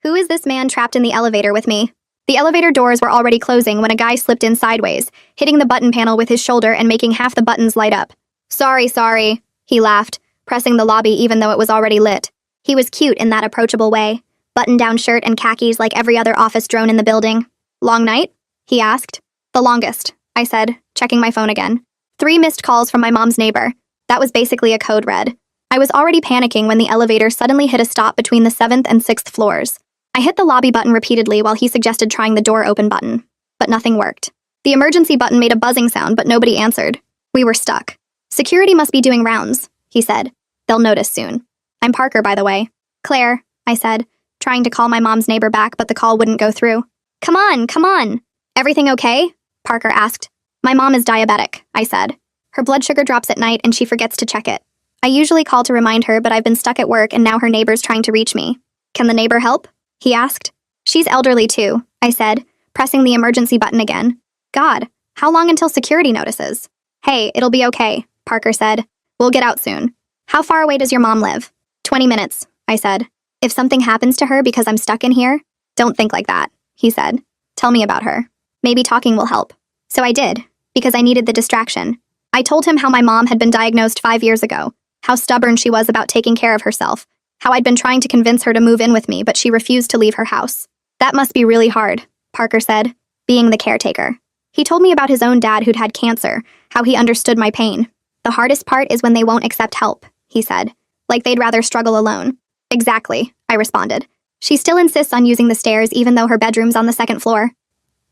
Who is this man trapped in the elevator with me? The elevator doors were already closing when a guy slipped in sideways, hitting the button panel with his shoulder and making half the buttons light up. Sorry, he laughed, pressing the lobby even though it was already lit. He was cute in that approachable way, button-down shirt and khakis like every other office drone in the building. Long night? He asked. The longest, I said, checking my phone again. 3 missed calls from my mom's neighbor. That was basically a code red. I was already panicking when the elevator suddenly hit a stop between the 7th and 6th floors. I hit the lobby button repeatedly while he suggested trying the door open button, but nothing worked. The emergency button made a buzzing sound, but nobody answered. We were stuck. Security must be doing rounds, he said. They'll notice soon. I'm Parker, by the way. Claire, I said, trying to call my mom's neighbor back, but the call wouldn't go through. Come on. Everything okay? Parker asked. My mom is diabetic, I said. Her blood sugar drops at night and she forgets to check it. I usually call to remind her, but I've been stuck at work and now her neighbor's trying to reach me. Can the neighbor help? He asked. She's elderly too, I said, pressing the emergency button again. God, how long until security notices? Hey, it'll be okay, Parker said. We'll get out soon. How far away does your mom live? 20 minutes, I said. If something happens to her because I'm stuck in here, don't think like that, he said. Tell me about her. Maybe talking will help. So I did, because I needed the distraction. I told him how my mom had been diagnosed 5 years ago, how stubborn she was about taking care of herself, how I'd been trying to convince her to move in with me, but she refused to leave her house. That must be really hard, Parker said, being the caretaker. He told me about his own dad who'd had cancer, how he understood my pain. The hardest part is when they won't accept help, he said, like they'd rather struggle alone. Exactly, I responded. She still insists on using the stairs even though her bedroom's on the 2nd floor.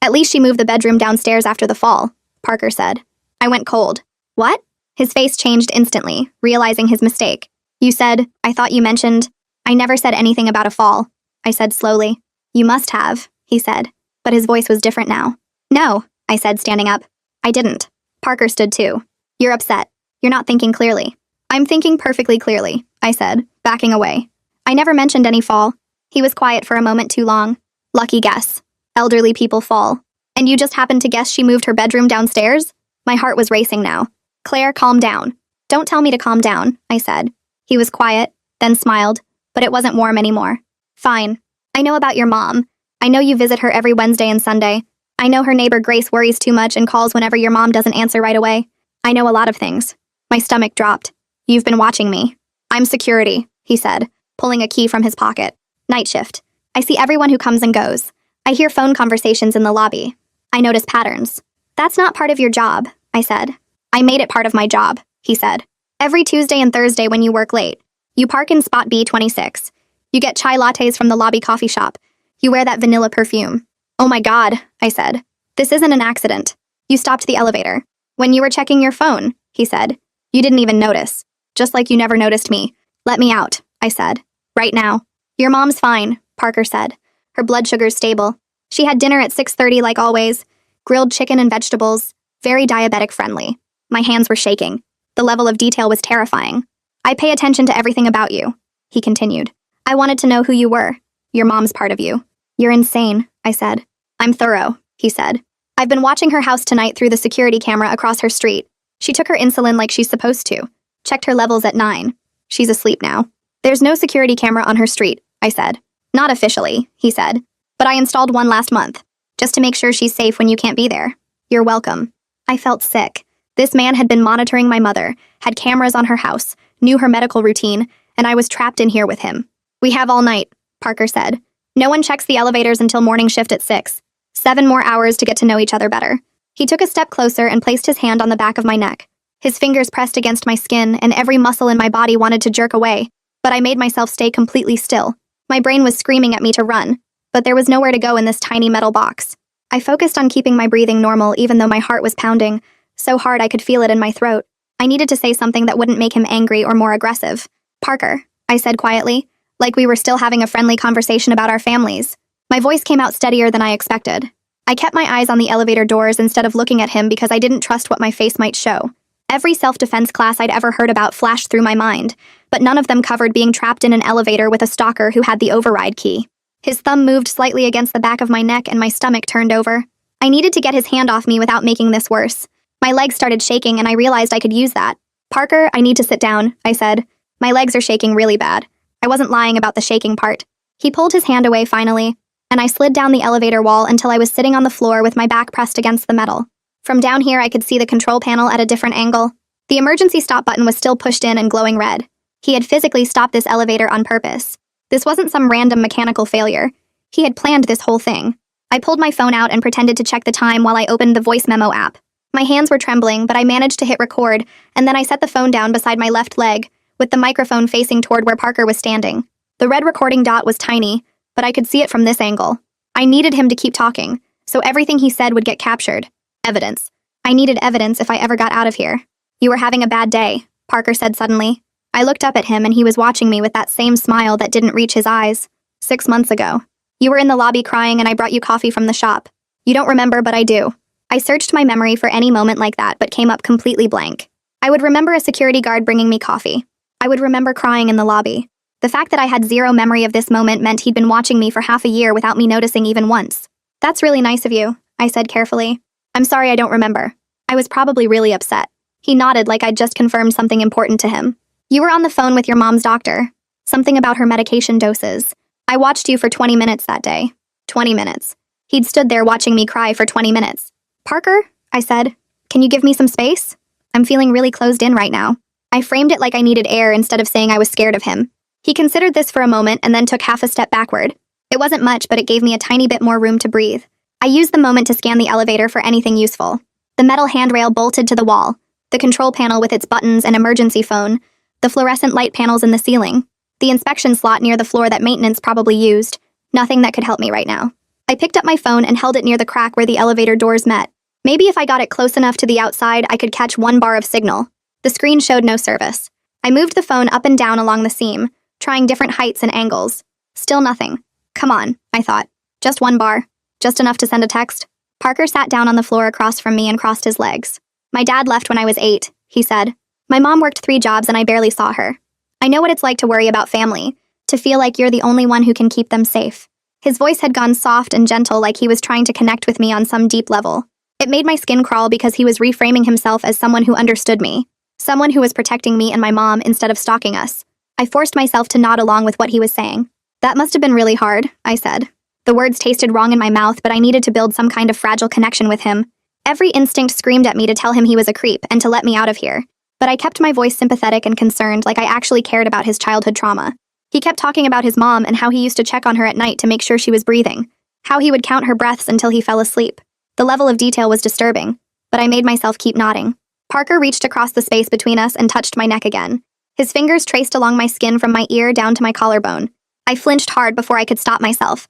At least she moved the bedroom downstairs after the fall, Parker said. I went cold. What? His face changed instantly, realizing his mistake. You said, I thought you mentioned. I never said anything about a fall, I said slowly. You must have, he said, but his voice was different now. No, I said, standing up. I didn't. Parker stood too. You're upset. You're not thinking clearly. I'm thinking perfectly clearly, I said, backing away. I never mentioned any fall. He was quiet for a moment too long. Lucky guess. Elderly people fall. And you just happened to guess she moved her bedroom downstairs? My heart was racing now. Claire, calm down. Don't tell me to calm down, I said. He was quiet, then smiled, but it wasn't warm anymore. Fine. I know about your mom. I know you visit her every Wednesday and Sunday. I know her neighbor Grace worries too much and calls whenever your mom doesn't answer right away. I know a lot of things. My stomach dropped. You've been watching me. I'm security, he said, pulling a key from his pocket. Night shift. I see everyone who comes and goes. I hear phone conversations in the lobby. I notice patterns. That's not part of your job, I said. I made it part of my job, he said. Every Tuesday and Thursday when you work late, you park in spot B26. You get chai lattes from the lobby coffee shop. You wear that vanilla perfume. Oh my God, I said. This isn't an accident. You stopped the elevator. When you were checking your phone, he said. You didn't even notice. Just like you never noticed me. Let me out, I said. Right now. Your mom's fine, Parker said. Her blood sugar's stable. She had dinner at 6:30 like always. Grilled chicken and vegetables. Very diabetic friendly. My hands were shaking. The level of detail was terrifying. I pay attention to everything about you, he continued. I wanted to know who you were. Your mom's part of you. You're insane, I said. I'm thorough, he said. I've been watching her house tonight through the security camera across her street. She took her insulin like she's supposed to. Checked her levels at 9. She's asleep now. There's no security camera on her street, I said. Not officially, he said. But I installed one last month, just to make sure she's safe when you can't be there. You're welcome. I felt sick. This man had been monitoring my mother, had cameras on her house, knew her medical routine, and I was trapped in here with him. We have all night, Parker said. No one checks the elevators until morning shift at 6. 7 more hours to get to know each other better. He took a step closer and placed his hand on the back of my neck. His fingers pressed against my skin, and every muscle in my body wanted to jerk away, but I made myself stay completely still. My brain was screaming at me to run, but there was nowhere to go in this tiny metal box. I focused on keeping my breathing normal even though my heart was pounding, so hard I could feel it in my throat. I needed to say something that wouldn't make him angry or more aggressive. Parker, I said quietly, like we were still having a friendly conversation about our families. My voice came out steadier than I expected. I kept my eyes on the elevator doors instead of looking at him because I didn't trust what my face might show. Every self-defense class I'd ever heard about flashed through my mind, but none of them covered being trapped in an elevator with a stalker who had the override key. His thumb moved slightly against the back of my neck and my stomach turned over. I needed to get his hand off me without making this worse. My legs started shaking and I realized I could use that. Parker, I need to sit down, I said. My legs are shaking really bad. I wasn't lying about the shaking part. He pulled his hand away finally, and I slid down the elevator wall until I was sitting on the floor with my back pressed against the metal. From down here, I could see the control panel at a different angle. The emergency stop button was still pushed in and glowing red. He had physically stopped this elevator on purpose. This wasn't some random mechanical failure. He had planned this whole thing. I pulled my phone out and pretended to check the time while I opened the voice memo app. My hands were trembling, but I managed to hit record, and then I set the phone down beside my left leg, with the microphone facing toward where Parker was standing. The red recording dot was tiny, but I could see it from this angle. I needed him to keep talking, so everything he said would get captured. Evidence. I needed evidence if I ever got out of here. "You were having a bad day," Parker said suddenly. I looked up at him and he was watching me with that same smile that didn't reach his eyes. "6 months ago. You were in the lobby crying and I brought you coffee from the shop. You don't remember, but I do." I searched my memory for any moment like that but came up completely blank. I would remember a security guard bringing me coffee. I would remember crying in the lobby. The fact that I had zero memory of this moment meant he'd been watching me for half a year without me noticing even once. "That's really nice of you," I said carefully. "I'm sorry I don't remember." I was probably really upset. He nodded like I'd just confirmed something important to him. "You were on the phone with your mom's doctor. Something about her medication doses. I watched you for 20 minutes that day." 20 minutes. He'd stood there watching me cry for 20 minutes. "Parker," I said, "can you give me some space? I'm feeling really closed in right now." I framed it like I needed air instead of saying I was scared of him. He considered this for a moment and then took half a step backward. It wasn't much, but it gave me a tiny bit more room to breathe. I used the moment to scan the elevator for anything useful. The metal handrail bolted to the wall, the control panel with its buttons and emergency phone, the fluorescent light panels in the ceiling, the inspection slot near the floor that maintenance probably used. Nothing that could help me right now. I picked up my phone and held it near the crack where the elevator doors met. Maybe if I got it close enough to the outside, I could catch one bar of signal. The screen showed no service. I moved the phone up and down along the seam, trying different heights and angles. Still nothing. Come on, I thought. Just one bar. Just enough to send a text. Parker sat down on the floor across from me and crossed his legs. "My dad left when I was 8, he said. "My mom worked 3 jobs and I barely saw her. I know what it's like to worry about family, to feel like you're the only one who can keep them safe." His voice had gone soft and gentle, like he was trying to connect with me on some deep level. It made my skin crawl because he was reframing himself as someone who understood me, someone who was protecting me and my mom instead of stalking us. I forced myself to nod along with what he was saying. "That must have been really hard," I said. The words tasted wrong in my mouth, but I needed to build some kind of fragile connection with him. Every instinct screamed at me to tell him he was a creep and to let me out of here. But I kept my voice sympathetic and concerned, like I actually cared about his childhood trauma. He kept talking about his mom and how he used to check on her at night to make sure she was breathing, how he would count her breaths until he fell asleep. The level of detail was disturbing, but I made myself keep nodding. Parker reached across the space between us and touched my neck again. His fingers traced along my skin from my ear down to my collarbone. I flinched hard before I could stop myself.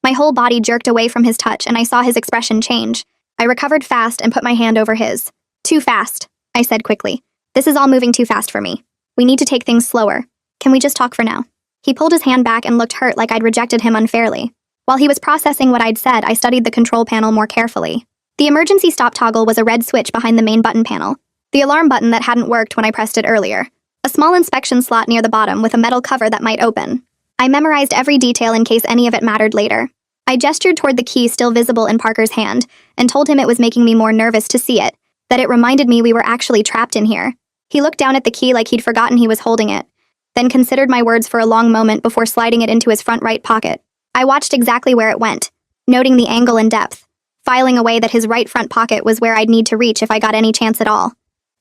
My whole body jerked away from his touch and I saw his expression change. I recovered fast and put my hand over his. "Too fast," I said quickly. "This is all moving too fast for me. We need to take things slower. Can we just talk for now?" He pulled his hand back and looked hurt, like I'd rejected him unfairly. While he was processing what I'd said, I studied the control panel more carefully. The emergency stop toggle was a red switch behind the main button panel, the alarm button that hadn't worked when I pressed it earlier, a small inspection slot near the bottom with a metal cover that might open. I memorized every detail in case any of it mattered later. I gestured toward the key still visible in Parker's hand and told him it was making me more nervous to see it, that it reminded me we were actually trapped in here. He looked down at the key like he'd forgotten he was holding it, then considered my words for a long moment before sliding it into his front right pocket. I watched exactly where it went, noting the angle and depth, filing away that his right front pocket was where I'd need to reach if I got any chance at all.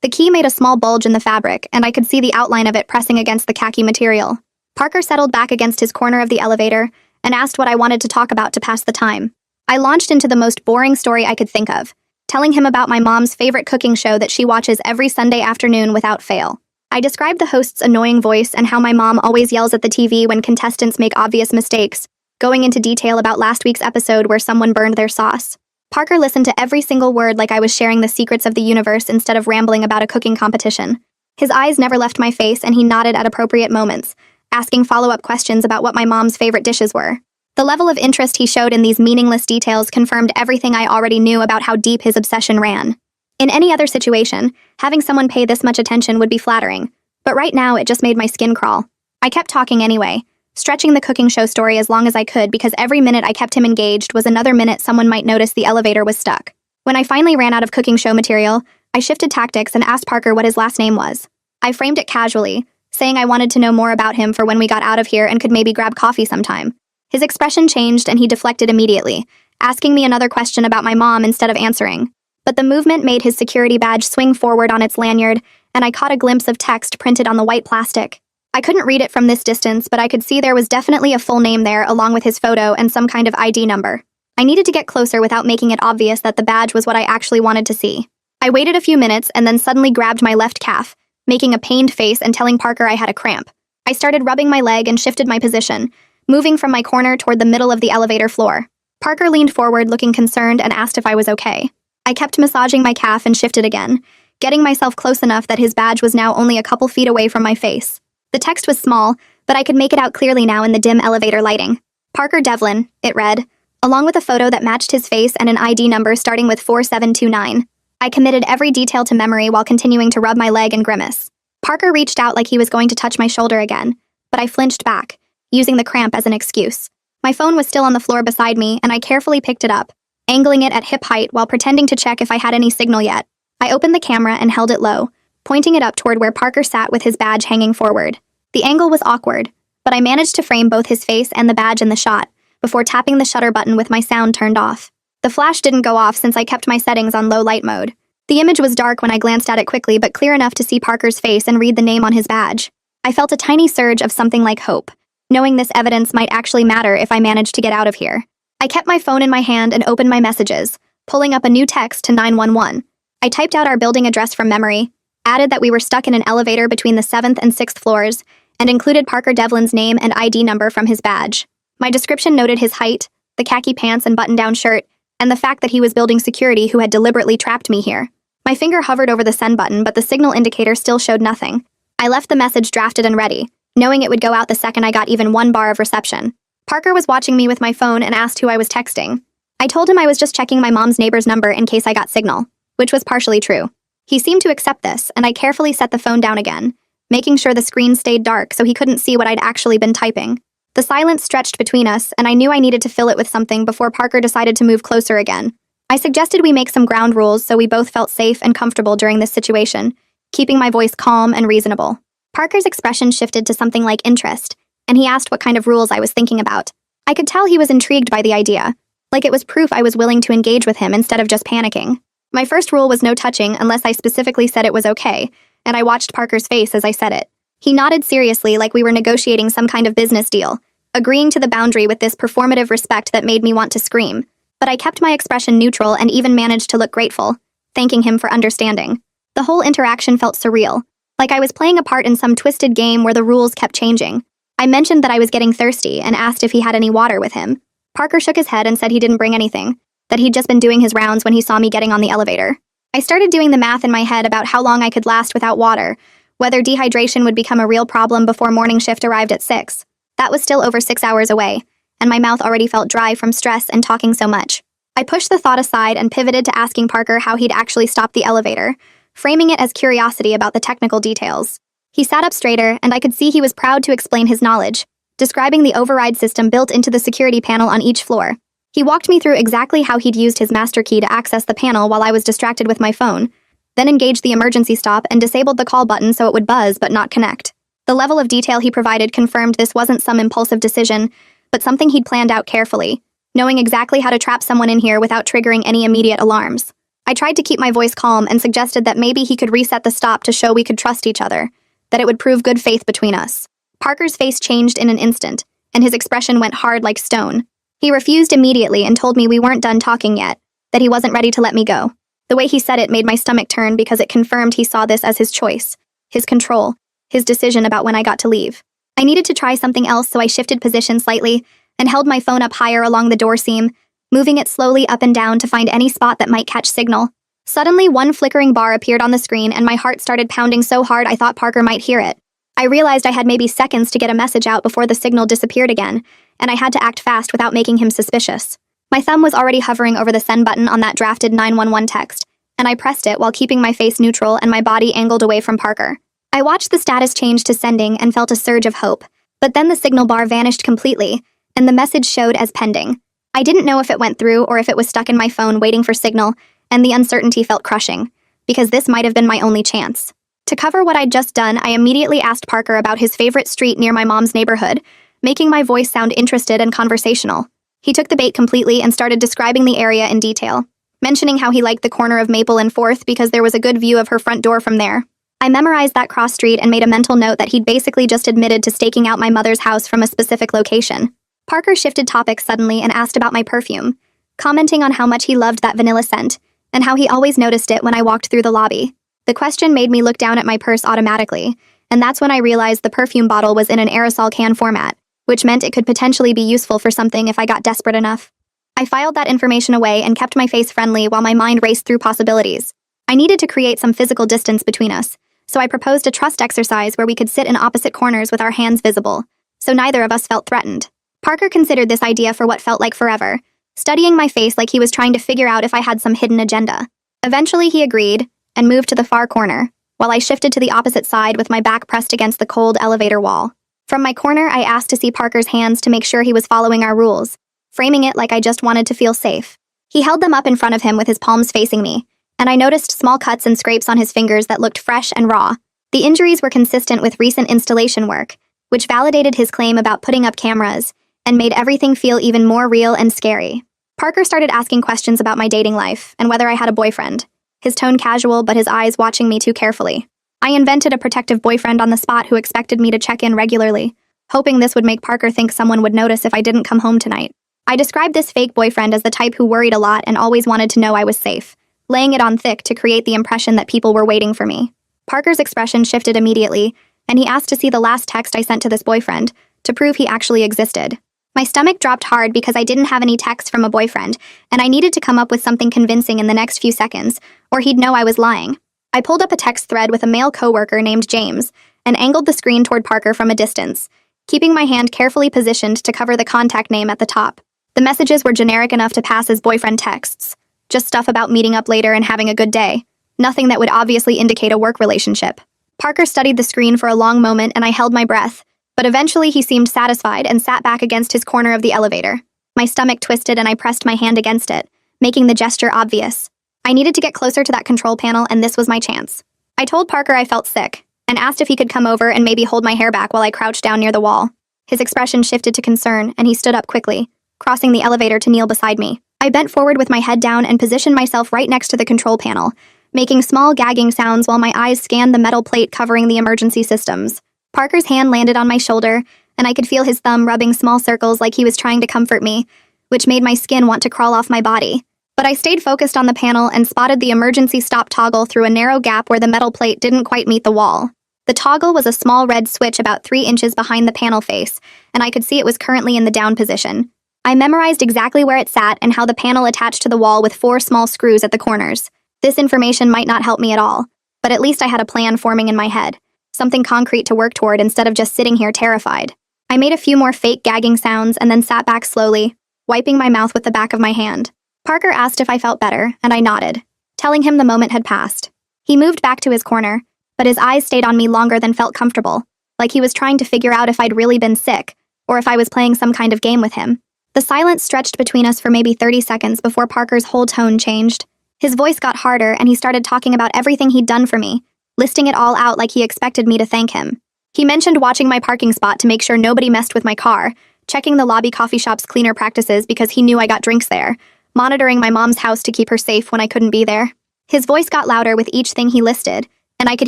The key made a small bulge in the fabric, and I could see the outline of it pressing against the khaki material. Parker settled back against his corner of the elevator and asked what I wanted to talk about to pass the time. I launched into the most boring story I could think of, telling him about my mom's favorite cooking show that she watches every Sunday afternoon without fail. I described the host's annoying voice and how my mom always yells at the TV when contestants make obvious mistakes, going into detail about last week's episode where someone burned their sauce. Parker listened to every single word like I was sharing the secrets of the universe instead of rambling about a cooking competition. His eyes never left my face and he nodded at appropriate moments, asking follow-up questions about what my mom's favorite dishes were. The level of interest he showed in these meaningless details confirmed everything I already knew about how deep his obsession ran. In any other situation, having someone pay this much attention would be flattering, but right now it just made my skin crawl. I kept talking anyway, stretching the cooking show story as long as I could because every minute I kept him engaged was another minute someone might notice the elevator was stuck. When I finally ran out of cooking show material, I shifted tactics and asked Parker what his last name was. I framed it casually, saying I wanted to know more about him for when we got out of here and could maybe grab coffee sometime. His expression changed and he deflected immediately, asking me another question about my mom instead of answering. But the movement made his security badge swing forward on its lanyard, and I caught a glimpse of text printed on the white plastic. I couldn't read it from this distance, but I could see there was definitely a full name there along with his photo and some kind of ID number. I needed to get closer without making it obvious that the badge was what I actually wanted to see. I waited a few minutes and then suddenly grabbed my left calf, making a pained face and telling Parker I had a cramp. I started rubbing my leg and shifted my position, moving from my corner toward the middle of the elevator floor. Parker leaned forward looking concerned and asked if I was okay. I kept massaging my calf and shifted again, getting myself close enough that his badge was now only a couple feet away from my face. The text was small, but I could make it out clearly now in the dim elevator lighting. Parker Devlin, it read, along with a photo that matched his face and an ID number starting with 4729. I committed every detail to memory while continuing to rub my leg and grimace. Parker reached out like he was going to touch my shoulder again, but I flinched back, using the cramp as an excuse. My phone was still on the floor beside me, and I carefully picked it up, angling it at hip height while pretending to check if I had any signal yet. I opened the camera and held it low, pointing it up toward where Parker sat with his badge hanging forward. The angle was awkward, but I managed to frame both his face and the badge in the shot, before tapping the shutter button with my sound turned off. The flash didn't go off since I kept my settings on low light mode. The image was dark when I glanced at it quickly, but clear enough to see Parker's face and read the name on his badge. I felt a tiny surge of something like hope, knowing this evidence might actually matter if I managed to get out of here. I kept my phone in my hand and opened my messages, pulling up a new text to 911. I typed out our building address from memory, added that we were stuck in an elevator between the 7th and 6th floors, and included Parker Devlin's name and ID number from his badge. My description noted his height, the khaki pants and button-down shirt, and the fact that he was building security who had deliberately trapped me here. My finger hovered over the send button, but the signal indicator still showed nothing. I left the message drafted and ready, knowing it would go out the second I got even one bar of reception. Parker was watching me with my phone and asked who I was texting. I told him I was just checking my mom's neighbor's number in case I got signal, which was partially true. He seemed to accept this, and I carefully set the phone down again, making sure the screen stayed dark so he couldn't see what I'd actually been typing. The silence stretched between us, and I knew I needed to fill it with something before Parker decided to move closer again. I suggested we make some ground rules so we both felt safe and comfortable during this situation, keeping my voice calm and reasonable. Parker's expression shifted to something like interest, and he asked what kind of rules I was thinking about. I could tell he was intrigued by the idea, like it was proof I was willing to engage with him instead of just panicking. My first rule was no touching unless I specifically said it was okay, and I watched Parker's face as I said it. He nodded seriously like we were negotiating some kind of business deal, agreeing to the boundary with this performative respect that made me want to scream. But I kept my expression neutral and even managed to look grateful, thanking him for understanding. The whole interaction felt surreal, like I was playing a part in some twisted game where the rules kept changing. I mentioned that I was getting thirsty and asked if he had any water with him. Parker shook his head and said he didn't bring anything, that he'd just been doing his rounds when he saw me getting on the elevator. I started doing the math in my head about how long I could last without water, whether dehydration would become a real problem before morning shift arrived at 6. That was still over 6 hours away, and my mouth already felt dry from stress and talking so much. I pushed the thought aside and pivoted to asking Parker how he'd actually stopped the elevator, framing it as curiosity about the technical details. He sat up straighter, and I could see he was proud to explain his knowledge, describing the override system built into the security panel on each floor. He walked me through exactly how he'd used his master key to access the panel while I was distracted with my phone, then engaged the emergency stop and disabled the call button so it would buzz but not connect. The level of detail he provided confirmed this wasn't some impulsive decision, but something he'd planned out carefully, knowing exactly how to trap someone in here without triggering any immediate alarms. I tried to keep my voice calm and suggested that maybe he could reset the stop to show we could trust each other, that it would prove good faith between us. Parker's face changed in an instant, and his expression went hard like stone. He refused immediately and told me we weren't done talking yet, that he wasn't ready to let me go. The way he said it made my stomach turn because it confirmed he saw this as his choice, his control, his decision about when I got to leave. I needed to try something else, so I shifted position slightly and held my phone up higher along the door seam, moving it slowly up and down to find any spot that might catch signal. Suddenly, one flickering bar appeared on the screen and my heart started pounding so hard I thought Parker might hear it. I realized I had maybe seconds to get a message out before the signal disappeared again, and I had to act fast without making him suspicious. My thumb was already hovering over the send button on that drafted 911 text, and I pressed it while keeping my face neutral and my body angled away from Parker. I watched the status change to sending and felt a surge of hope, but then the signal bar vanished completely, and the message showed as pending. I didn't know if it went through or if it was stuck in my phone waiting for signal, and the uncertainty felt crushing, because this might have been my only chance. To cover what I'd just done, I immediately asked Parker about his favorite street near my mom's neighborhood, making my voice sound interested and conversational. He took the bait completely and started describing the area in detail, mentioning how he liked the corner of Maple and 4th because there was a good view of her front door from there. I memorized that cross street and made a mental note that he'd basically just admitted to staking out my mother's house from a specific location. Parker shifted topics suddenly and asked about my perfume, commenting on how much he loved that vanilla scent, and how he always noticed it when I walked through the lobby. The question made me look down at my purse automatically, and that's when I realized the perfume bottle was in an aerosol can format, which meant it could potentially be useful for something if I got desperate enough. I filed that information away and kept my face friendly while my mind raced through possibilities. I needed to create some physical distance between us, so I proposed a trust exercise where we could sit in opposite corners with our hands visible, so neither of us felt threatened. Parker considered this idea for what felt like forever, studying my face like he was trying to figure out if I had some hidden agenda. Eventually he agreed, and moved to the far corner, while I shifted to the opposite side with my back pressed against the cold elevator wall. From my corner, I asked to see Parker's hands to make sure he was following our rules, framing it like I just wanted to feel safe. He held them up in front of him with his palms facing me, and I noticed small cuts and scrapes on his fingers that looked fresh and raw. The injuries were consistent with recent installation work, which validated his claim about putting up cameras, and made everything feel even more real and scary. Parker started asking questions about my dating life and whether I had a boyfriend, his tone casual but his eyes watching me too carefully. I invented a protective boyfriend on the spot who expected me to check in regularly, hoping this would make Parker think someone would notice if I didn't come home tonight. I described this fake boyfriend as the type who worried a lot and always wanted to know I was safe, laying it on thick to create the impression that people were waiting for me. Parker's expression shifted immediately, and he asked to see the last text I sent to this boyfriend to prove he actually existed. My stomach dropped hard because I didn't have any text from a boyfriend, and I needed to come up with something convincing in the next few seconds, or he'd know I was lying. I pulled up a text thread with a male coworker named James, and angled the screen toward Parker from a distance, keeping my hand carefully positioned to cover the contact name at the top. The messages were generic enough to pass as boyfriend texts, just stuff about meeting up later and having a good day, nothing that would obviously indicate a work relationship. Parker studied the screen for a long moment and I held my breath, but eventually he seemed satisfied and sat back against his corner of the elevator. My stomach twisted and I pressed my hand against it, making the gesture obvious. I needed to get closer to that control panel and this was my chance. I told Parker I felt sick, and asked if he could come over and maybe hold my hair back while I crouched down near the wall. His expression shifted to concern and he stood up quickly, crossing the elevator to kneel beside me. I bent forward with my head down and positioned myself right next to the control panel, making small gagging sounds while my eyes scanned the metal plate covering the emergency systems. Parker's hand landed on my shoulder, and I could feel his thumb rubbing small circles like he was trying to comfort me, which made my skin want to crawl off my body. But I stayed focused on the panel and spotted the emergency stop toggle through a narrow gap where the metal plate didn't quite meet the wall. The toggle was a small red switch about 3 inches behind the panel face, and I could see it was currently in the down position. I memorized exactly where it sat and how the panel attached to the wall with 4 small screws at the corners. This information might not help me at all, but at least I had a plan forming in my head. Something concrete to work toward instead of just sitting here terrified. I made a few more fake gagging sounds and then sat back slowly, wiping my mouth with the back of my hand. Parker asked if I felt better, and I nodded, telling him the moment had passed. He moved back to his corner, but his eyes stayed on me longer than felt comfortable, like he was trying to figure out if I'd really been sick, or if I was playing some kind of game with him. The silence stretched between us for maybe 30 seconds before Parker's whole tone changed. His voice got harder, and he started talking about everything he'd done for me, listing it all out like he expected me to thank him. He mentioned watching my parking spot to make sure nobody messed with my car, checking the lobby coffee shop's cleaner practices because he knew I got drinks there, monitoring my mom's house to keep her safe when I couldn't be there. His voice got louder with each thing he listed, and I could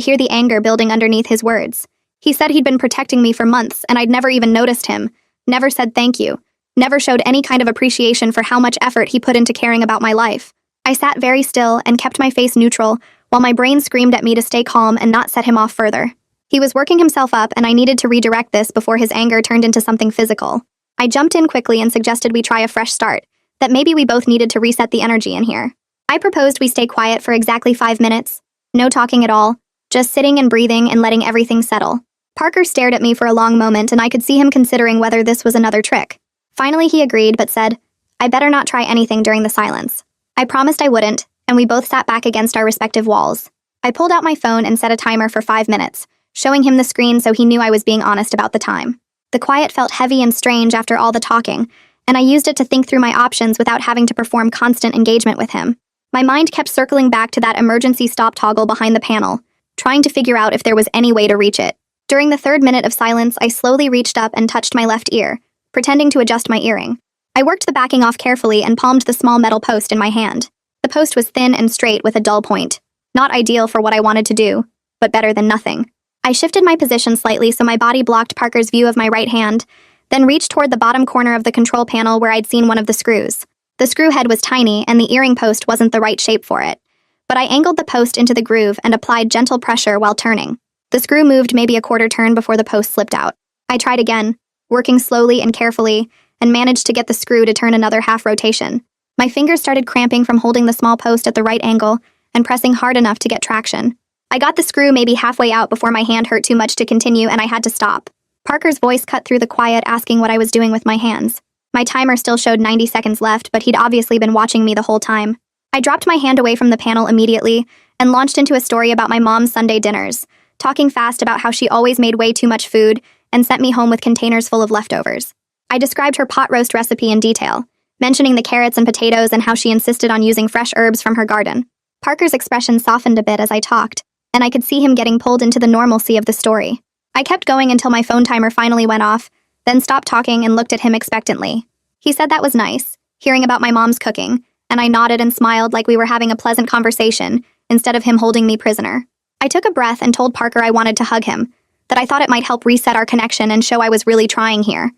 hear the anger building underneath his words. He said he'd been protecting me for months, and I'd never even noticed him, never said thank you, never showed any kind of appreciation for how much effort he put into caring about my life. I sat very still and kept my face neutral, while my brain screamed at me to stay calm and not set him off further. He was working himself up, and I needed to redirect this before his anger turned into something physical. I jumped in quickly and suggested we try a fresh start, that maybe we both needed to reset the energy in here. I proposed we stay quiet for exactly 5 minutes, no talking at all, just sitting and breathing and letting everything settle. Parker stared at me for a long moment, and I could see him considering whether this was another trick. Finally, he agreed, but said, I better not try anything during the silence. I promised I wouldn't, and we both sat back against our respective walls. I pulled out my phone and set a timer for 5 minutes, showing him the screen so he knew I was being honest about the time. The quiet felt heavy and strange after all the talking, and I used it to think through my options without having to perform constant engagement with him. My mind kept circling back to that emergency stop toggle behind the panel, trying to figure out if there was any way to reach it. During the third minute of silence, I slowly reached up and touched my left ear, pretending to adjust my earring. I worked the backing off carefully and palmed the small metal post in my hand. The post was thin and straight with a dull point. Not ideal for what I wanted to do, but better than nothing. I shifted my position slightly so my body blocked Parker's view of my right hand, then reached toward the bottom corner of the control panel where I'd seen one of the screws. The screw head was tiny and the earring post wasn't the right shape for it, but I angled the post into the groove and applied gentle pressure while turning. The screw moved maybe a quarter turn before the post slipped out. I tried again, working slowly and carefully, and managed to get the screw to turn another half rotation. My fingers started cramping from holding the small post at the right angle and pressing hard enough to get traction. I got the screw maybe halfway out before my hand hurt too much to continue and I had to stop. Parker's voice cut through the quiet asking what I was doing with my hands. My timer still showed 90 seconds left, but he'd obviously been watching me the whole time. I dropped my hand away from the panel immediately and launched into a story about my mom's Sunday dinners, talking fast about how she always made way too much food and sent me home with containers full of leftovers. I described her pot roast recipe in detail, mentioning the carrots and potatoes and how she insisted on using fresh herbs from her garden. Parker's expression softened a bit as I talked, and I could see him getting pulled into the normalcy of the story. I kept going until my phone timer finally went off, then stopped talking and looked at him expectantly. He said that was nice, hearing about my mom's cooking, and I nodded and smiled like we were having a pleasant conversation, instead of him holding me prisoner. I took a breath and told Parker I wanted to hug him, that I thought it might help reset our connection and show I was really trying here.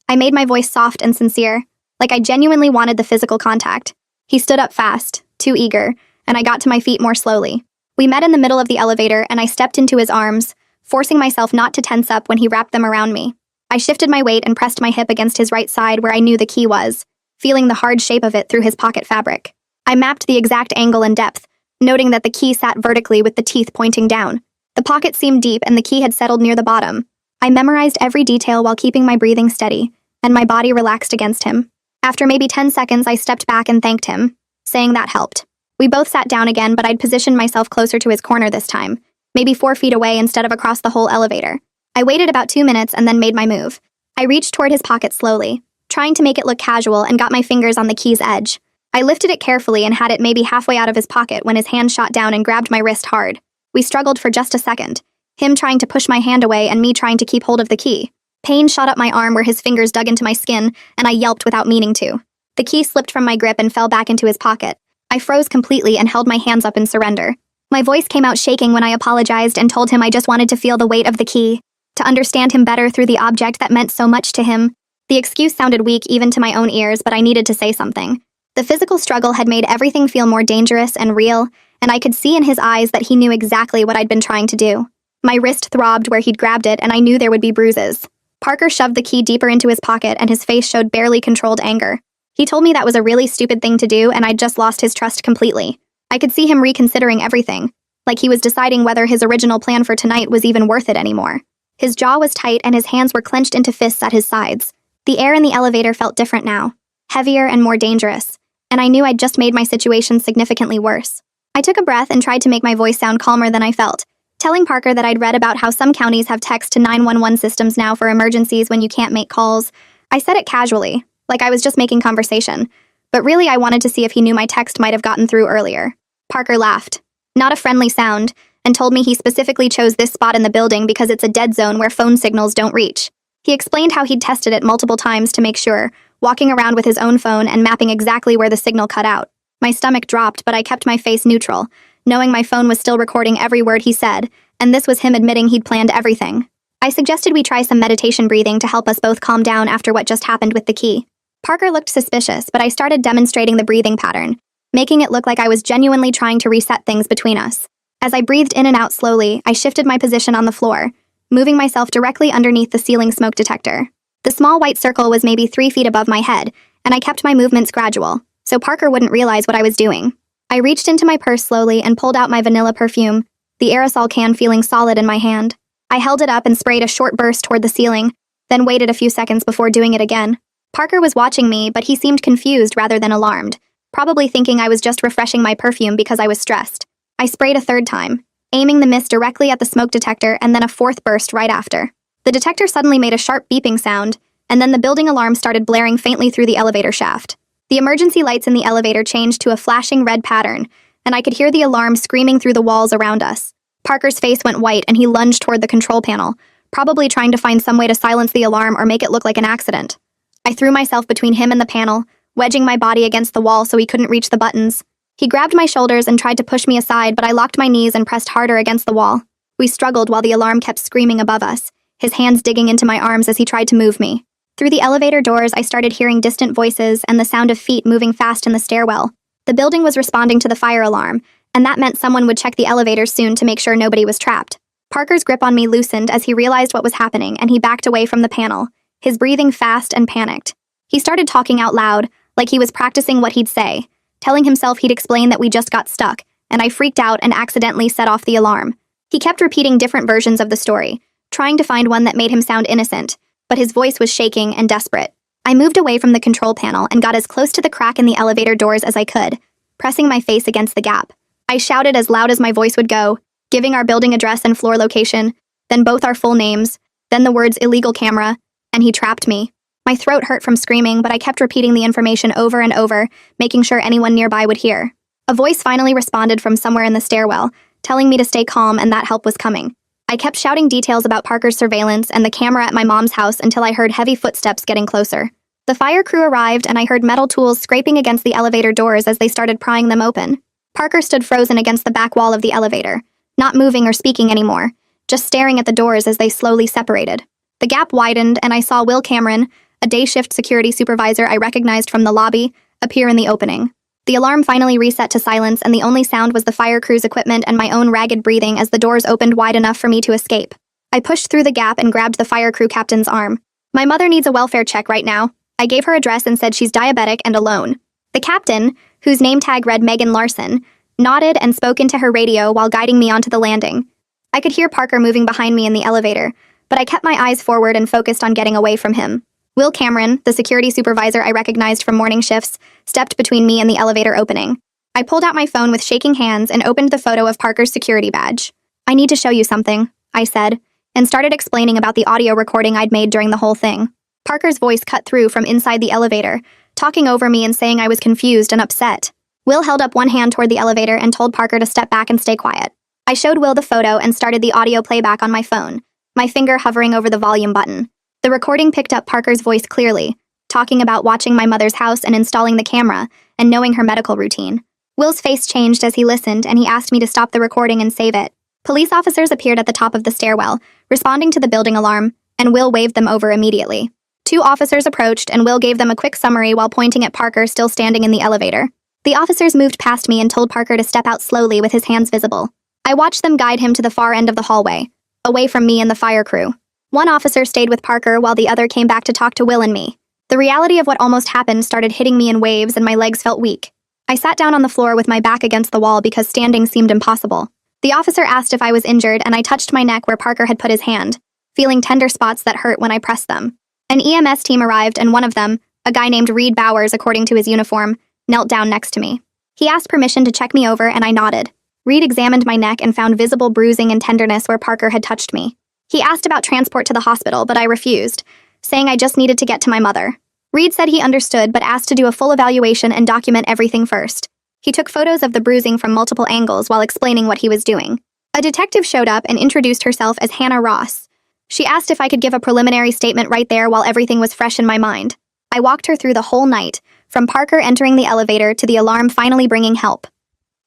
I made my voice soft and sincere, like I genuinely wanted the physical contact. He stood up fast, too eager, and I got to my feet more slowly. We met in the middle of the elevator and I stepped into his arms, forcing myself not to tense up when he wrapped them around me. I shifted my weight and pressed my hip against his right side where I knew the key was, feeling the hard shape of it through his pocket fabric. I mapped the exact angle and depth, noting that the key sat vertically with the teeth pointing down. The pocket seemed deep and the key had settled near the bottom. I memorized every detail while keeping my breathing steady, and my body relaxed against him. After maybe 10 seconds, I stepped back and thanked him, saying that helped. We both sat down again, but I'd positioned myself closer to his corner this time, maybe 4 feet away instead of across the whole elevator. I waited about 2 minutes and then made my move. I reached toward his pocket slowly, trying to make it look casual, and got my fingers on the key's edge. I lifted it carefully and had it maybe halfway out of his pocket when his hand shot down and grabbed my wrist hard. We struggled for just a second, him trying to push my hand away and me trying to keep hold of the key. Pain shot up my arm where his fingers dug into my skin, and I yelped without meaning to. The key slipped from my grip and fell back into his pocket. I froze completely and held my hands up in surrender. My voice came out shaking when I apologized and told him I just wanted to feel the weight of the key, to understand him better through the object that meant so much to him. The excuse sounded weak even to my own ears, but I needed to say something. The physical struggle had made everything feel more dangerous and real, and I could see in his eyes that he knew exactly what I'd been trying to do. My wrist throbbed where he'd grabbed it, and I knew there would be bruises. Parker shoved the key deeper into his pocket, and his face showed barely controlled anger. He told me that was a really stupid thing to do, and I'd just lost his trust completely. I could see him reconsidering everything, like he was deciding whether his original plan for tonight was even worth it anymore. His jaw was tight, and his hands were clenched into fists at his sides. The air in the elevator felt different now, heavier and more dangerous, and I knew I'd just made my situation significantly worse. I took a breath and tried to make my voice sound calmer than I felt, telling Parker that I'd read about how some counties have text to 911 systems now for emergencies when you can't make calls. I said it casually, like I was just making conversation, but really I wanted to see if he knew my text might have gotten through earlier. Parker laughed, not a friendly sound, and told me he specifically chose this spot in the building because it's a dead zone where phone signals don't reach. He explained how he'd tested it multiple times to make sure, walking around with his own phone and mapping exactly where the signal cut out. My stomach dropped, but I kept my face neutral, knowing my phone was still recording every word he said, and this was him admitting he'd planned everything. I suggested we try some meditation breathing to help us both calm down after what just happened with the key. Parker looked suspicious, but I started demonstrating the breathing pattern, making it look like I was genuinely trying to reset things between us. As I breathed in and out slowly, I shifted my position on the floor, moving myself directly underneath the ceiling smoke detector. The small white circle was maybe 3 feet above my head, and I kept my movements gradual, so Parker wouldn't realize what I was doing. I reached into my purse slowly and pulled out my vanilla perfume, the aerosol can feeling solid in my hand. I held it up and sprayed a short burst toward the ceiling, then waited a few seconds before doing it again. Parker was watching me, but he seemed confused rather than alarmed, probably thinking I was just refreshing my perfume because I was stressed. I sprayed a third time, aiming the mist directly at the smoke detector and then a fourth burst right after. The detector suddenly made a sharp beeping sound, and then the building alarm started blaring faintly through the elevator shaft. The emergency lights in the elevator changed to a flashing red pattern, and I could hear the alarm screaming through the walls around us. Parker's face went white and he lunged toward the control panel, probably trying to find some way to silence the alarm or make it look like an accident. I threw myself between him and the panel, wedging my body against the wall so he couldn't reach the buttons. He grabbed my shoulders and tried to push me aside, but I locked my knees and pressed harder against the wall. We struggled while the alarm kept screaming above us, his hands digging into my arms as he tried to move me. Through the elevator doors, I started hearing distant voices and the sound of feet moving fast in the stairwell. The building was responding to the fire alarm, and that meant someone would check the elevators soon to make sure nobody was trapped. Parker's grip on me loosened as he realized what was happening, and he backed away from the panel, his breathing fast and panicked. He started talking out loud, like he was practicing what he'd say, telling himself he'd explain that we just got stuck, and I freaked out and accidentally set off the alarm. He kept repeating different versions of the story, trying to find one that made him sound innocent, but his voice was shaking and desperate. I moved away from the control panel and got as close to the crack in the elevator doors as I could, pressing my face against the gap. I shouted as loud as my voice would go, giving our building address and floor location, then both our full names, then the words illegal camera, and he trapped me. My throat hurt from screaming, but I kept repeating the information over and over, making sure anyone nearby would hear. A voice finally responded from somewhere in the stairwell, telling me to stay calm and that help was coming. I kept shouting details about Parker's surveillance and the camera at my mom's house until I heard heavy footsteps getting closer. The fire crew arrived and I heard metal tools scraping against the elevator doors as they started prying them open. Parker stood frozen against the back wall of the elevator, not moving or speaking anymore, just staring at the doors as they slowly separated. The gap widened and I saw Will Cameron, a day shift security supervisor I recognized from the lobby, appear in the opening. The alarm finally reset to silence and the only sound was the fire crew's equipment and my own ragged breathing as the doors opened wide enough for me to escape. I pushed through the gap and grabbed the fire crew captain's arm. My mother needs a welfare check right now. I gave her address and said she's diabetic and alone. The captain, whose name tag read Megan Larson, nodded and spoke into her radio while guiding me onto the landing. I could hear Parker moving behind me in the elevator, but I kept my eyes forward and focused on getting away from him. Will Cameron, the security supervisor I recognized from morning shifts, stepped between me and the elevator opening. I pulled out my phone with shaking hands and opened the photo of Parker's security badge. "I need to show you something," I said, and started explaining about the audio recording I'd made during the whole thing. Parker's voice cut through from inside the elevator, talking over me and saying I was confused and upset. Will held up one hand toward the elevator and told Parker to step back and stay quiet. I showed Will the photo and started the audio playback on my phone, my finger hovering over the volume button. The recording picked up Parker's voice clearly, talking about watching my mother's house and installing the camera, and knowing her medical routine. Will's face changed as he listened, and he asked me to stop the recording and save it. Police officers appeared at the top of the stairwell, responding to the building alarm, and Will waved them over immediately. 2 officers approached, and Will gave them a quick summary while pointing at Parker still standing in the elevator. The officers moved past me and told Parker to step out slowly with his hands visible. I watched them guide him to the far end of the hallway, away from me and the fire crew. One officer stayed with Parker while the other came back to talk to Will and me. The reality of what almost happened started hitting me in waves and my legs felt weak. I sat down on the floor with my back against the wall because standing seemed impossible. The officer asked if I was injured and I touched my neck where Parker had put his hand, feeling tender spots that hurt when I pressed them. An EMS team arrived and one of them, a guy named Reed Bowers according to his uniform, knelt down next to me. He asked permission to check me over and I nodded. Reed examined my neck and found visible bruising and tenderness where Parker had touched me. He asked about transport to the hospital, but I refused, saying I just needed to get to my mother. Reed said he understood, but asked to do a full evaluation and document everything first. He took photos of the bruising from multiple angles while explaining what he was doing. A detective showed up and introduced herself as Hannah Ross. She asked if I could give a preliminary statement right there while everything was fresh in my mind. I walked her through the whole night, from Parker entering the elevator to the alarm finally bringing help.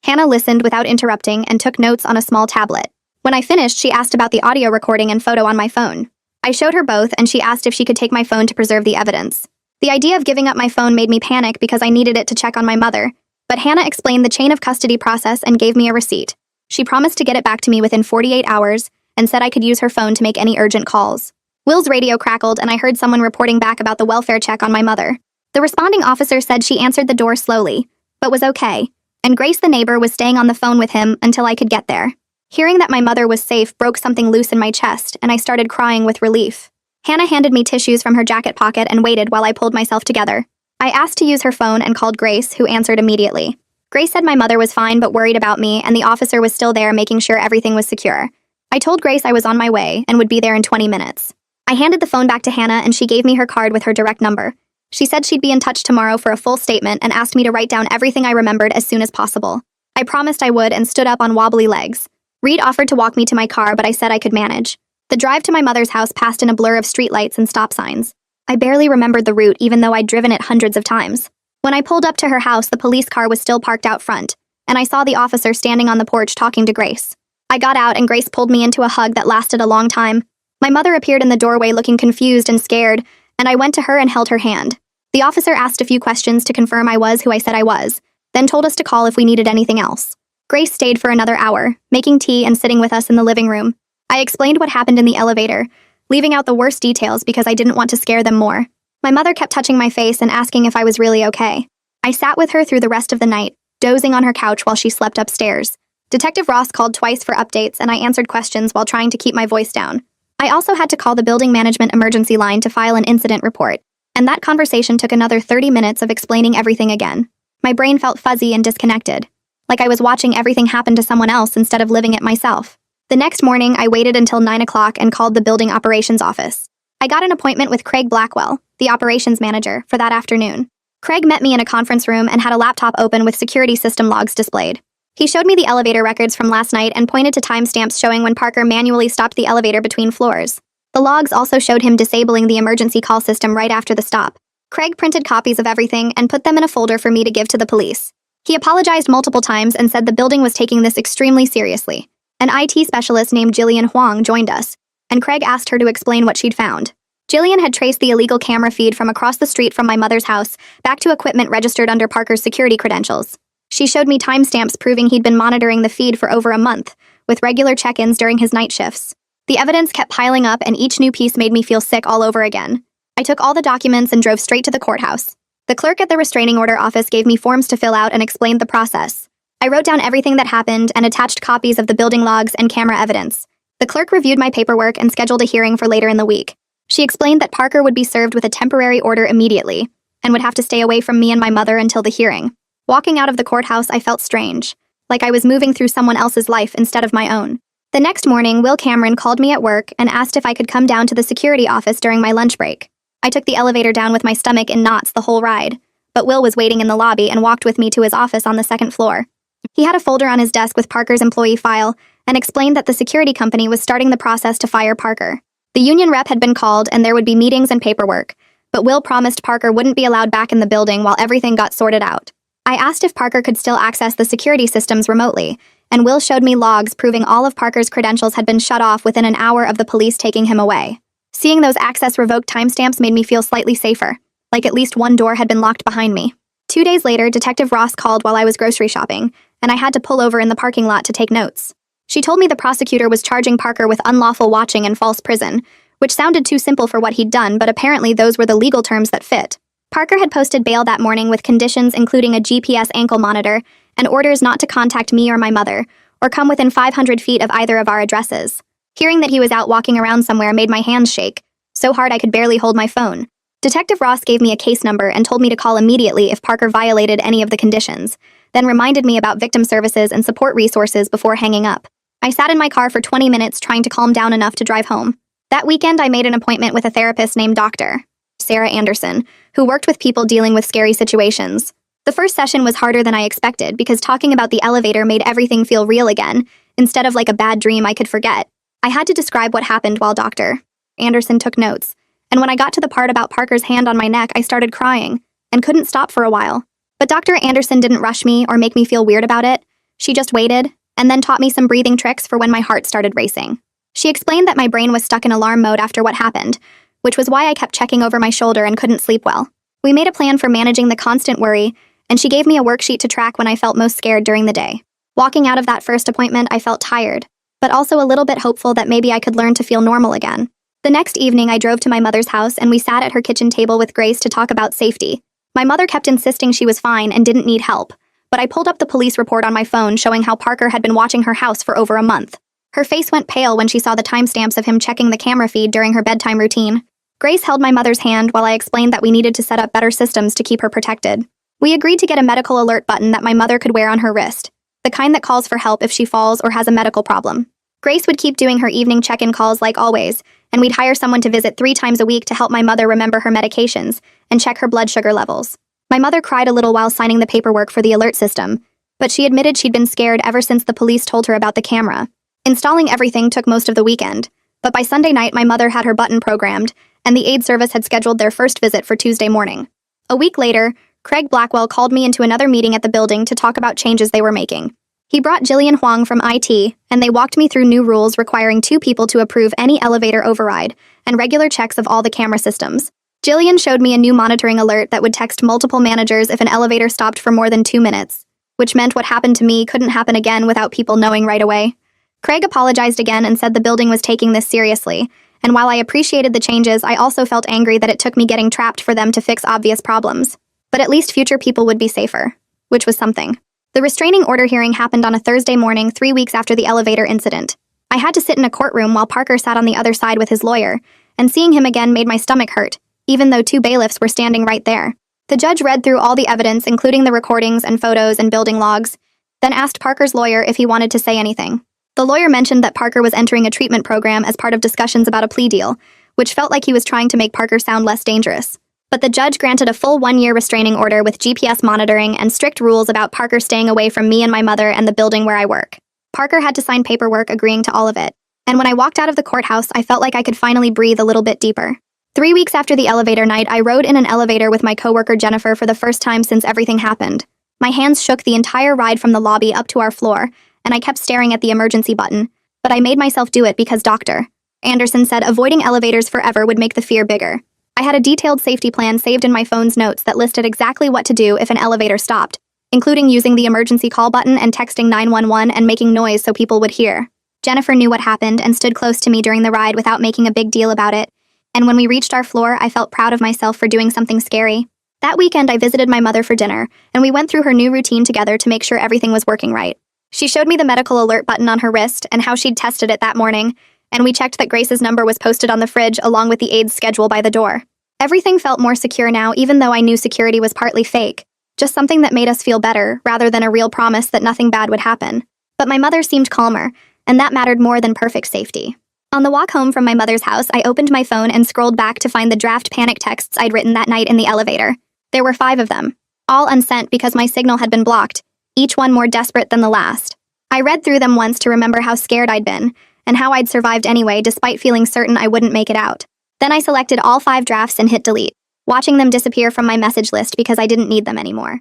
Hannah listened without interrupting and took notes on a small tablet. When I finished, she asked about the audio recording and photo on my phone. I showed her both, and she asked if she could take my phone to preserve the evidence. The idea of giving up my phone made me panic because I needed it to check on my mother, but Hannah explained the chain of custody process and gave me a receipt. She promised to get it back to me within 48 hours and said I could use her phone to make any urgent calls. Will's radio crackled, and I heard someone reporting back about the welfare check on my mother. The responding officer said she answered the door slowly, but was okay, and Grace the neighbor was staying on the phone with him until I could get there. Hearing that my mother was safe broke something loose in my chest, and I started crying with relief. Hannah handed me tissues from her jacket pocket and waited while I pulled myself together. I asked to use her phone and called Grace, who answered immediately. Grace said my mother was fine but worried about me, and the officer was still there making sure everything was secure. I told Grace I was on my way and would be there in 20 minutes. I handed the phone back to Hannah and she gave me her card with her direct number. She said she'd be in touch tomorrow for a full statement and asked me to write down everything I remembered as soon as possible. I promised I would and stood up on wobbly legs. Reed offered to walk me to my car, but I said I could manage. The drive to my mother's house passed in a blur of streetlights and stop signs. I barely remembered the route, even though I'd driven it hundreds of times. When I pulled up to her house, the police car was still parked out front, and I saw the officer standing on the porch talking to Grace. I got out, and Grace pulled me into a hug that lasted a long time. My mother appeared in the doorway looking confused and scared, and I went to her and held her hand. The officer asked a few questions to confirm I was who I said I was, then told us to call if we needed anything else. Grace stayed for another hour, making tea and sitting with us in the living room. I explained what happened in the elevator, leaving out the worst details because I didn't want to scare them more. My mother kept touching my face and asking if I was really okay. I sat with her through the rest of the night, dozing on her couch while she slept upstairs. Detective Ross called twice for updates, and I answered questions while trying to keep my voice down. I also had to call the building management emergency line to file an incident report, and that conversation took another 30 minutes of explaining everything again. My brain felt fuzzy and disconnected, like I was watching everything happen to someone else instead of living it myself. The next morning, I waited until 9 o'clock and called the building operations office. I got an appointment with Craig Blackwell, the operations manager, for that afternoon. Craig met me in a conference room and had a laptop open with security system logs displayed. He showed me the elevator records from last night and pointed to timestamps showing when Parker manually stopped the elevator between floors. The logs also showed him disabling the emergency call system right after the stop. Craig printed copies of everything and put them in a folder for me to give to the police. He apologized multiple times and said the building was taking this extremely seriously. An IT specialist named Jillian Huang joined us, and Craig asked her to explain what she'd found. Jillian had traced the illegal camera feed from across the street from my mother's house back to equipment registered under Parker's security credentials. She showed me timestamps proving he'd been monitoring the feed for over a month, with regular check-ins during his night shifts. The evidence kept piling up, and each new piece made me feel sick all over again. I took all the documents and drove straight to the courthouse. The clerk at the restraining order office gave me forms to fill out and explained the process. I wrote down everything that happened and attached copies of the building logs and camera evidence. The clerk reviewed my paperwork and scheduled a hearing for later in the week. She explained that Parker would be served with a temporary order immediately and would have to stay away from me and my mother until the hearing. Walking out of the courthouse, I felt strange, like I was moving through someone else's life instead of my own. The next morning, Will Cameron called me at work and asked if I could come down to the security office during my lunch break. I took the elevator down with my stomach in knots the whole ride, but Will was waiting in the lobby and walked with me to his office on the second floor. He had a folder on his desk with Parker's employee file and explained that the security company was starting the process to fire Parker. The union rep had been called and there would be meetings and paperwork, but Will promised Parker wouldn't be allowed back in the building while everything got sorted out. I asked if Parker could still access the security systems remotely, and Will showed me logs proving all of Parker's credentials had been shut off within an hour of the police taking him away. Seeing those access revoked timestamps made me feel slightly safer, like at least one door had been locked behind me. 2 days later, Detective Ross called while I was grocery shopping, and I had to pull over in the parking lot to take notes. She told me the prosecutor was charging Parker with unlawful watching and false prison, which sounded too simple for what he'd done, but apparently those were the legal terms that fit. Parker had posted bail that morning with conditions including a GPS ankle monitor and orders not to contact me or my mother, or come within 500 feet of either of our addresses. Hearing that he was out walking around somewhere made my hands shake, so hard I could barely hold my phone. Detective Ross gave me a case number and told me to call immediately if Parker violated any of the conditions, then reminded me about victim services and support resources before hanging up. I sat in my car for 20 minutes trying to calm down enough to drive home. That weekend, I made an appointment with a therapist named Dr. Sarah Anderson, who worked with people dealing with scary situations. The first session was harder than I expected because talking about the elevator made everything feel real again, instead of like a bad dream I could forget. I had to describe what happened while Dr. Anderson took notes, and when I got to the part about Parker's hand on my neck, I started crying and couldn't stop for a while. But Dr. Anderson didn't rush me or make me feel weird about it. She just waited and then taught me some breathing tricks for when my heart started racing. She explained that my brain was stuck in alarm mode after what happened, which was why I kept checking over my shoulder and couldn't sleep well. We made a plan for managing the constant worry, and she gave me a worksheet to track when I felt most scared during the day. Walking out of that first appointment, I felt tired, but also a little bit hopeful that maybe I could learn to feel normal again. The next evening, I drove to my mother's house and we sat at her kitchen table with Grace to talk about safety. My mother kept insisting she was fine and didn't need help, but I pulled up the police report on my phone showing how Parker had been watching her house for over a month. Her face went pale when she saw the timestamps of him checking the camera feed during her bedtime routine. Grace held my mother's hand while I explained that we needed to set up better systems to keep her protected. We agreed to get a medical alert button that my mother could wear on her wrist, the kind that calls for help if she falls or has a medical problem. Grace would keep doing her evening check-in calls like always, and we'd hire someone to visit 3 times a week to help my mother remember her medications and check her blood sugar levels. My mother cried a little while signing the paperwork for the alert system, but she admitted she'd been scared ever since the police told her about the camera. Installing everything took most of the weekend, but by Sunday night my mother had her button programmed, and the aid service had scheduled their first visit for Tuesday morning. A week later, Craig Blackwell called me into another meeting at the building to talk about changes they were making. He brought Jillian Huang from IT, and they walked me through new rules requiring 2 people to approve any elevator override, and regular checks of all the camera systems. Jillian showed me a new monitoring alert that would text multiple managers if an elevator stopped for more than 2 minutes, which meant what happened to me couldn't happen again without people knowing right away. Craig apologized again and said the building was taking this seriously, and while I appreciated the changes, I also felt angry that it took me getting trapped for them to fix obvious problems. But at least future people would be safer, which was something. The restraining order hearing happened on a Thursday morning 3 weeks after the elevator incident. I had to sit in a courtroom while Parker sat on the other side with his lawyer, and seeing him again made my stomach hurt, even though 2 bailiffs were standing right there. The judge read through all the evidence, including the recordings and photos and building logs, then asked Parker's lawyer if he wanted to say anything. The lawyer mentioned that Parker was entering a treatment program as part of discussions about a plea deal, which felt like he was trying to make Parker sound less dangerous. But the judge granted a full 1-year restraining order with GPS monitoring and strict rules about Parker staying away from me and my mother and the building where I work. Parker had to sign paperwork agreeing to all of it, and when I walked out of the courthouse, I felt like I could finally breathe a little bit deeper. 3 weeks after the elevator night, I rode in an elevator with my coworker Jennifer for the first time since everything happened. My hands shook the entire ride from the lobby up to our floor, and I kept staring at the emergency button, but I made myself do it because Dr. Anderson said avoiding elevators forever would make the fear bigger. I had a detailed safety plan saved in my phone's notes that listed exactly what to do if an elevator stopped, including using the emergency call button and texting 911 and making noise so people would hear. Jennifer knew what happened and stood close to me during the ride without making a big deal about it, and when we reached our floor, I felt proud of myself for doing something scary. That weekend, I visited my mother for dinner, and we went through her new routine together to make sure everything was working right. She showed me the medical alert button on her wrist and how she'd tested it that morning, and we checked that Grace's number was posted on the fridge along with the aid's schedule by the door. Everything felt more secure now, even though I knew security was partly fake, just something that made us feel better rather than a real promise that nothing bad would happen. But my mother seemed calmer, and that mattered more than perfect safety. On the walk home from my mother's house, I opened my phone and scrolled back to find the draft panic texts I'd written that night in the elevator. There were 5 of them, all unsent because my signal had been blocked, each one more desperate than the last. I read through them once to remember how scared I'd been, and how I'd survived anyway despite feeling certain I wouldn't make it out. Then I selected all 5 drafts and hit delete, watching them disappear from my message list because I didn't need them anymore.